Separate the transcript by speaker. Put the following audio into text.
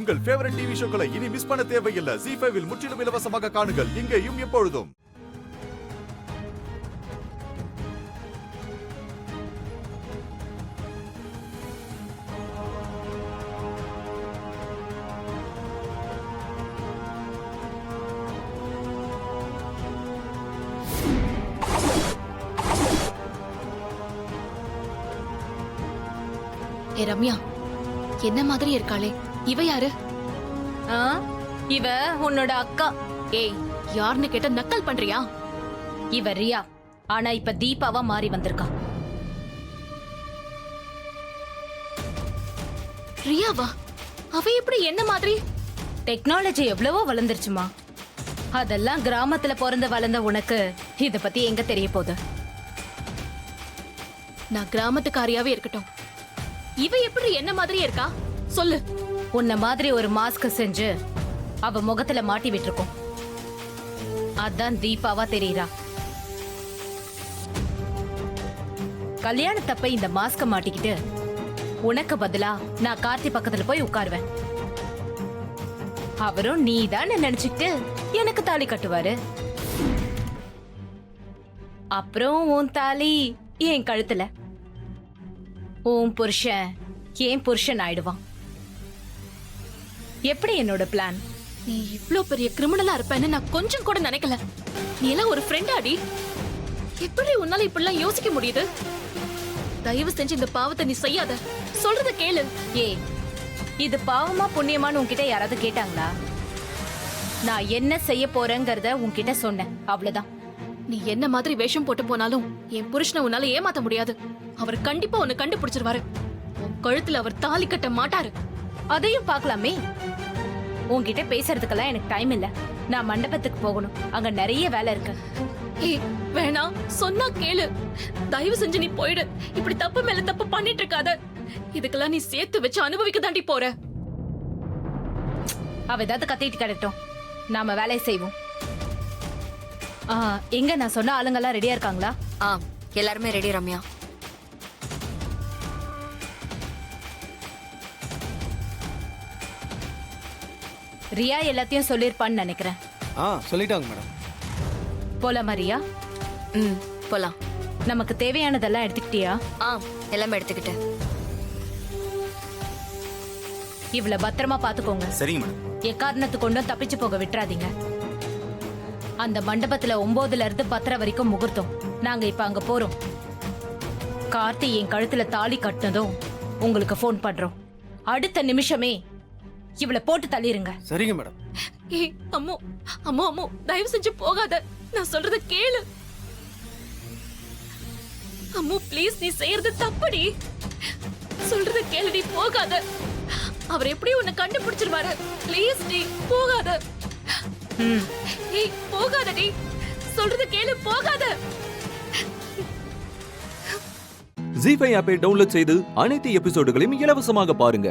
Speaker 1: உங்கள் favourite TV ஷோக்களை இனி miss பண்ண தேவையில்லை. ZEE5 இல் முற்றிலும் இலவசமாக காணுங்கள், இங்கேயும் எப்பொழுதும்.
Speaker 2: ஏ ரம்யா, என்ன மாதிரி இருக்காளே, இவ யாரு?
Speaker 3: இவ உன்னோட அக்கா.
Speaker 2: ஏய், யாருன்னு கேட்ட நக்கல் பண்றியா?
Speaker 3: இவ ரியா, ஆனா இப்ப தீபாவா மாறி வந்திருக்கா.
Speaker 2: ரியாவா? அவ எப்படி என்ன மாதிரி?
Speaker 3: டெக்னாலஜி எவ்வளவோ வளர்ந்துருச்சுமா. அதெல்லாம் கிராமத்துல பிறந்து வளர்ந்த உனக்கு இத பத்தி எங்க தெரிய போகுது?
Speaker 2: நான் கிராமத்துக்காரியாவே இருக்கட்டும், இவ எப்படி என்ன மாதிரியே இருக்கா சொல்லு.
Speaker 3: உன்ன மாதிரி ஒரு மாஸ்க் செஞ்சு அவ முகத்துல மாட்டி விட்டுருக்கோம். அதான் தீபாவா தெரியுறா. கல்யாணத்தப்ப இந்த மாஸ்க மாட்டிக்கிட்டு உனக்கு பதிலா நான் கார்த்தி பக்கத்துல போய் உட்காருவேன். அவரும் நீதான் நினைச்சுக்கிட்டு எனக்கு தாலி கட்டுவாரு. அப்புறம் உன் தாலி என் கழுத்துல, உன் புருஷன் ஏன் புருஷன் ஆயிடுவான். எப்படி என்னோட பிளான்?
Speaker 2: நீ இவ்ளோ பெரிய கிரிமினலா இருப்பேன்னு நான் கொஞ்சம் கூட நினைக்கல. நீ எல்லாம் ஒரு ஃப்ரெண்டாடி. எப்படி உன்னால இப்படிலாம் யோசிக்க முடியுது? தயவு செஞ்சு இந்த பாவத்தை நீ செய்யாத, சொல்றத கேளு.
Speaker 3: ஏய், இது பாவமா புண்ணியமான்னு உன்கிட்ட யாராவது கேட்டாங்களா? நான் என்ன செய்ய போறேங்கறத உன்கிட்ட சொன்னேன், அவ்வளவுதான்.
Speaker 2: நீ என்ன மாதிரி வேஷம் போட்டு போனாலும் என் புருஷனை உன்னால ஏமாத்த முடியாது. அவர் கண்டிப்பா உன்னை கண்டுபிடிச்சிருவாரு. உன் கழுத்துல அவர் தாலி கட்ட மாட்டாரு.
Speaker 3: அதையும் பார்க்கலாமே. உன்கிட்ட பேசுறதுக்கெல்லாம் எனக்கு டைம் இல்ல. நான் மண்டபத்துக்கு போகணும், அங்க நிறைய வேலை இருக்கு.
Speaker 2: ஏய் வேணாம், சொன்னா கேளு. தயவு செஞ்சு நீ போயிடு. இப்படி தப்பு மேல தப்பு பண்ணிட்டு இருக்காத. இதுக்கெல்லாம் நீ சேர்த்து வச்சு அனுபவிக்க தாண்டி போற.
Speaker 3: அவ ஏதாவது கத்திட்டு கிடட்டும், நாம வேலையை செய்வோம். எங்க நான் சொன்ன ஆளுங்கெல்லாம் ரெடியா இருக்காங்களா?
Speaker 4: எல்லாருமே ரெடி ரம்யா.
Speaker 3: ரியா எல்லாத்தையும் சொல்லிருப்பான்னு நினைக்கிறேன்.
Speaker 5: சொல்லிட்டாங்க மேடம்.
Speaker 3: போலாமா ரியா?
Speaker 4: போலாம்.
Speaker 3: நமக்கு தேவையானதெல்லாம் எடுத்துக்கிட்டியா?
Speaker 4: எல்லாமே எடுத்துக்கிட்டேன்.
Speaker 3: இவ்வளவு பத்திரமா பாத்துக்கோங்க.
Speaker 5: சரிங்க மேடம்.
Speaker 3: எக்காரணத்து கொண்டும் தப்பிச்சு போக விட்டுறாதீங்க. அந்த மண்டபத்துல 9ல இருந்து 10 வரைக்கும் முகூர்த்தம். நாங்க இப்ப அங்க போறோம். கார்த்தி என் கழுத்துல தாலி கட்டினதும் உங்களுக்கு போன் பண்றோம். அடுத்த நிமிஷமே இவளை போட்டு தள்ளிருங்க.
Speaker 5: சரிங்க மேடம்.
Speaker 2: ஏய் அம்மோ அம்மோ அம்மோ, தயவு செஞ்சு போகாத. நான் சொல்றத கேளு. அம்மோ ப்ளீஸ், நீ செய்யறது தப்புடி. சொல்றத கேளுடி, போகாத. அவர் எப்படி உன்னை கண்டுபிடிச்சிருவாரு. ப்ளீஸ் டி, போகாத. ஏய் போகாதடி, சொல்றத கேளு, போகாத.
Speaker 6: ZEE5 ஆப்பை டவுன்லோட் செய்து அனைத்து எபிசோடுகளையும் இலவசமாக பாருங்க.